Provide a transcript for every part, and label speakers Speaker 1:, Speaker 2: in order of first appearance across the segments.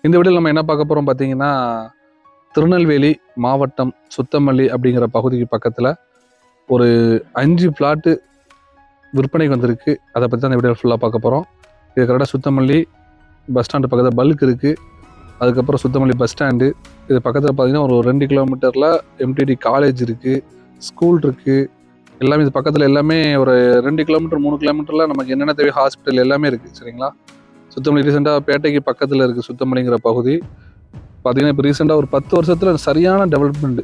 Speaker 1: இந்த வீடியோவில் நம்ம என்ன பார்க்க போகிறோம் பார்த்தீங்கன்னா, திருநெல்வேலி மாவட்டம் சுத்தமல்லி அப்படிங்கிற பகுதிக்கு பக்கத்தில் ஒரு 5 பிளாட்டு விற்பனைக்கு வந்திருக்கு. அதை பற்றி தான் இந்த வீடியோ ஃபுல்லாக பார்க்க போகிறோம். இது கரெக்டாக சுத்தமல்லி பஸ் ஸ்டாண்டு பக்கத்தில் பல்க் இருக்குது. அதுக்கப்புறம் சுத்தமல்லி பஸ் ஸ்டாண்டு, இது பக்கத்தில் பார்த்தீங்கன்னா ஒரு 2 கிலோமீட்டரில் எம்டிடி காலேஜ் இருக்குது, ஸ்கூல் இருக்குது. எல்லாமே இது பக்கத்தில் எல்லாமே ஒரு 2 கிலோமீட்டர் 3 கிலோமீட்டரில் நமக்கு என்னென்ன தேவை ஹாஸ்பிட்டல் எல்லாமே இருக்குது. சரிங்களா? சுத்தமல்லி ரீசெண்டாக பேட்டைக்கு பக்கத்தில் இருக்குது சுத்தமல்லிங்கிற பகுதி. பார்த்தீங்கன்னா இப்போ ரீசெண்டாக ஒரு 10 வருஷத்தில் சரியான டெவலப்மெண்ட்டு.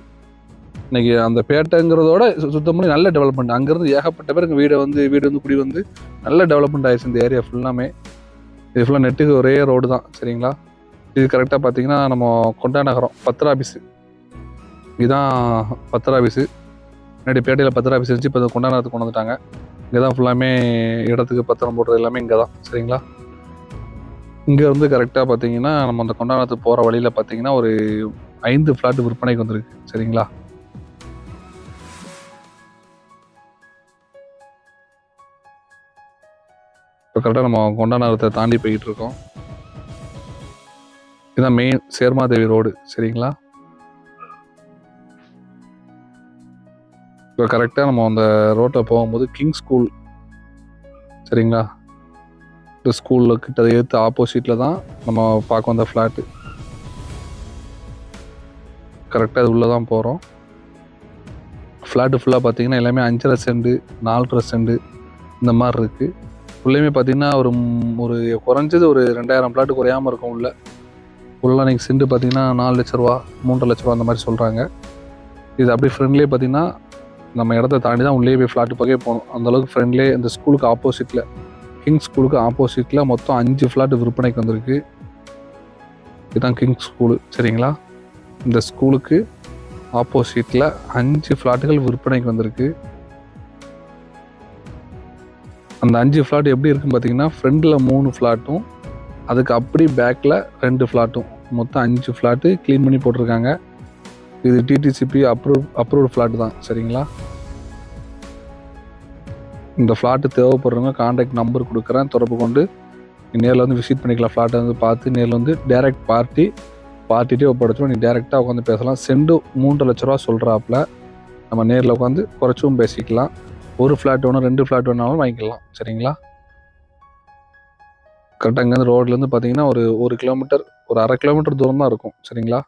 Speaker 1: இன்றைக்கி அந்த பேட்டைங்கிறதோட சுத்தமல்லி நல்ல டெவலப்மெண்ட். அங்கேருந்து ஏகப்பட்ட பேர் எங்கள் வீடு வந்து குடி வந்து நல்ல டெவலப்மெண்ட் ஆயிடுச்சு இந்த ஏரியா ஃபுல்லாமே. இது ஃபுல்லாக நெட்டுக்கு ஒரே ரோடு தான். சரிங்களா? இது கரெக்டாக பார்த்தீங்கன்னா நம்ம கொண்டா நகரம் பத்திர ஆஃபீஸு, இதுதான் பத்திர ஆஃபீஸு. முன்னாடி பேட்டையில் பத்திர ஆஃபீஸ் இருந்துச்சு, இப்போ கொண்டா நகரத்துக்கு கொண்டு வந்துட்டாங்க. இங்கே தான் ஃபுல்லாமே இடத்துக்கு பத்திரம் போடுறது எல்லாமே இங்கே தான். சரிங்களா? இங்கே வந்து கரெக்டாக பார்த்தீங்கன்னா நம்ம அந்த கொண்டாடத்துக்கு போகிற வழியில் பார்த்தீங்கன்னா ஒரு 5 ஃப்ளாட்டு விற்பனைக்கு வந்திருக்கு. சரிங்களா? இப்போ கரெக்டாக நம்ம கொண்டாடத்தை தாண்டி போய்கிட்டு இருக்கோம். இதுதான் மெயின் சேர்மாதேவி ரோடு. சரிங்களா? இப்போ கரெக்டாக நம்ம அந்த ரோட்டில் போகும்போது கிங் ஸ்கூல், சரிங்களா, இந்த ஸ்கூலில் கிட்ட எடுத்து ஆப்போசிட்டில் தான் நம்ம பார்க்க வந்த ஃப்ளாட்டு. கரெக்டாக இது உள்ளே தான் போகிறோம். ஃப்ளாட்டு ஃபுல்லாக பார்த்தீங்கன்னா எல்லாமே 5.5 சென்ட் 4.5 சென்ட் இந்த மாதிரி இருக்குது. உள்ளேயுமே பார்த்தீங்கன்னா ஒரு குறைஞ்சது ஒரு 2000 ஃப்ளாட்டு குறையாமல் இருக்கும். உள்ள நீங்கள் சென்ட் பார்த்தீங்கன்னா 4 லட்ச ரூபா 3.5 லட்ச ரூபா அந்த மாதிரி சொல்கிறாங்க. இது அப்படியே ஃப்ரெண்ட்லேயே பார்த்தீங்கன்னா நம்ம இடத்த தாண்டி தான் உள்ளே போய் ஃப்ளாட்டு பக்கே போகணும். அந்தளவுக்கு ஃப்ரெண்ட்லேயே இந்த ஸ்கூலுக்கு ஆப்போசிட்டில், கிங் ஸ்கூலுக்கு ஆப்போசிட்டில் மொத்தம் 5 ஃப்ளாட்டு விற்பனைக்கு வந்திருக்கு. இதுதான் கிங் ஸ்கூலு. சரிங்களா? இந்த ஸ்கூலுக்கு ஆப்போசிட்டில் 5 ஃப்ளாட்டுகள் விற்பனைக்கு வந்திருக்கு. அந்த 5 ஃப்ளாட் எப்படி இருக்குன்னு பார்த்தீங்கன்னா, ஃப்ரண்டில் 3 ஃப்ளாட்டும் அதுக்கு அப்படி பேக்கில் 2 ஃப்ளாட்டும், மொத்தம் 5 ஃப்ளாட்டு க்ளீன் பண்ணி போட்டிருக்காங்க. இது டிடிசிபி அப்ரூவ்டு ஃப்ளாட்டு தான். சரிங்களா? இந்த ஃப்ளாட்டு தேவைப்படுறவங்க கான்டாக்ட் நம்பர் கொடுக்குறேன், தொடர்பு கொண்டு நேரில் வந்து விசிட் பண்ணிக்கலாம். ஃப்ளாட்டை வந்து பார்த்து நேரில் வந்து டேரெக்ட் பார்ட்டிகிட்டே ஒப்படைச்சோம். நீ டேரெக்டாக உட்காந்து பேசலாம். சென்டு 3.5 லட்ச ரூபா சொல்கிறாப்புல. நம்ம நேரில் உட்காந்து குறைச்சும் பேசிக்கலாம். ஒரு ஃப்ளாட் வேணும் 2 ஃப்ளாட் வேணாலும் வாங்கிக்கலாம். சரிங்களா? கரெக்டாக இங்கேருந்து ரோட்லேருந்து பார்த்தீங்கன்னா ஒரு கிலோமீட்டர், ஒரு 1/2 கிலோமீட்டர் தூரம் தான் இருக்கும். சரிங்களா?